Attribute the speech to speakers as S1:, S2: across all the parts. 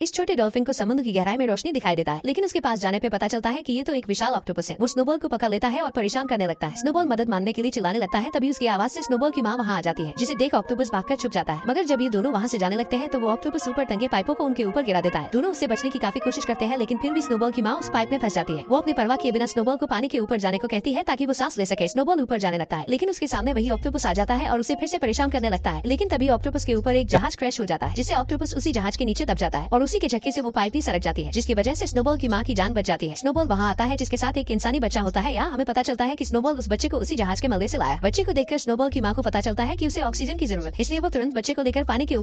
S1: इस छोटे डॉल्फिन को समुद्र की गहराई में रोशनी दिखाई देता है, लेकिन उसके पास जाने पे पता चलता है कि ये तो एक विशाल ऑक्टोपस है। वो स्नोबॉल को पकड़ लेता है और परेशान करने लगता है। स्नोबॉल मदद मांगने के लिए चिल्लाने लगता है, तभी उसकी आवाज से स्नोबॉल की माँ वहाँ आ जाती है, जिसे देख ऑक्टोपस भागकर छुप जाता है। मगर जब ये दोनों वहाँ से जाने लगते हैं तो वो ऑक्टोपस ऊपर टंगे पाइपों को उनके ऊपर गिरा देता है। दोनों उससे बचने की काफी कोशिश करते हैं, लेकिन फिर भी स्नोबॉल की माँ उस पाइप में फंस जाती है। वो अपनी परवाह किए बिना स्नोबॉल को पानी के ऊपर जाने को कहती है ताकि वो सांस ले सके। स्नोबॉल ऊपर जाने लगता है, लेकिन उसके सामने वही ऑक्टोपस आ जाता है और उसे फिर से परेशान करने लगता है। लेकिन तभी ऑक्टोपस के ऊपर एक जहाज क्रैश हो जाता है, जिससे ऑक्टोपस उसी जहाज के नीचे दब जाता है और उसी के झटके से वो पाइप भी सरक जाती है, जिसकी वजह से स्नोबॉल की माँ की जान बच जाती है। स्नोबॉल वहाँ आता है, जिसके साथ एक इंसानी बच्चा होता है। यहाँ हमें पता चलता है कि स्नोबॉल उस बच्चे को उसी जहाज के मलबे से लाया। बच्चे को देखकर स्नोबॉल की माँ को पता चलता है कि उसे ऑक्सीजन की जरूरत है, इसलिए वो तुरंत बच्चे को लेकर पानी के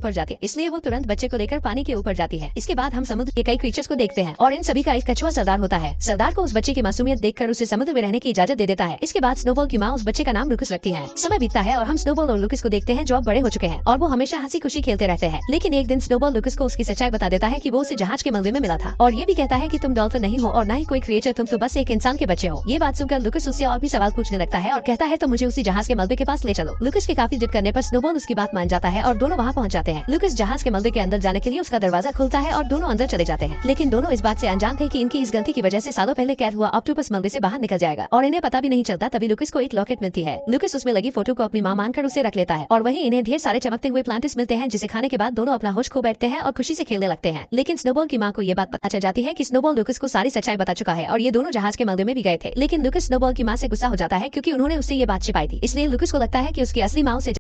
S1: ऊपर जाती है। इसके बाद हम समुद्र के कई क्रीचर्स को देखते हैं और इन सभी का एक कछुआ सरदार होता है। सरदार को उस बच्चे की मासूमियत देखकर उसे समुद्र में रहने की इजाजत दे देता है। इसके बाद स्नोबॉल की माँ उस बच्चे का नाम लुकस रखती है। समय बीतता है और हम स्नोबॉल और लुकस को देखते हैं जो अब बड़े हो चुके हैं और वो हमेशा हंसी खुशी खेलते रहते हैं। लेकिन एक दिन स्नोबॉल लुकस को उसकी सच्चाई बता देता है कि वो उसे जहाज के मलबे में मिला था और ये भी कहता है कि तुम डॉल्फिन नहीं हो और न ही कोई क्रिएचर, तुम तो बस एक इंसान के बच्चे हो। ये बात सुनकर लुकस उससे और भी सवाल पूछने लगता है और कहता है तो मुझे उसी जहाज के मलबे के पास ले चलो। लुकस के काफी जिद करने पर स्नोबॉल उसकी बात मान जाता है और दोनों वहाँ पहुँच जाते हैं। लुकस जहाज के मलबे के अंदर जाने के लिए उसका दरवाजा खुलता है और दोनों अंदर चले जाते हैं, लेकिन दोनों इस बात से अनजान थे कि इनकी इस गलती की वजह से सालों पहले कैद हुआ ऑक्टोपस मलबे से बाहर निकल जाएगा और इन्हें पता भी नहीं चलता। तभी लुकस को एक लॉकेट मिलती है। लुकस उसमें लगी फोटो को अपनी मां मानकर उसे रख लेता है और वहीं इन्हें ढेर सारे चमकते हुए प्लांट्स मिलते हैं, जिसे खाने के बाद दोनों अपना होश खो बैठते हैं और खुशी से खेलने लगते हैं। लेकिन स्नोबॉल की मां को ये बात पता चल जाती है कि स्नोबॉल लुकस को सारी सच्चाई बता चुका है और ये दोनों जहाज के मलबे में भी गए थे। लेकिन लुकस स्नोबॉल की मां से गुस्सा हो जाता है क्योंकि उन्होंने उससे ये बात छिपाई थी। इसलिए लुकस को लगता है कि उसकी असली मां उसे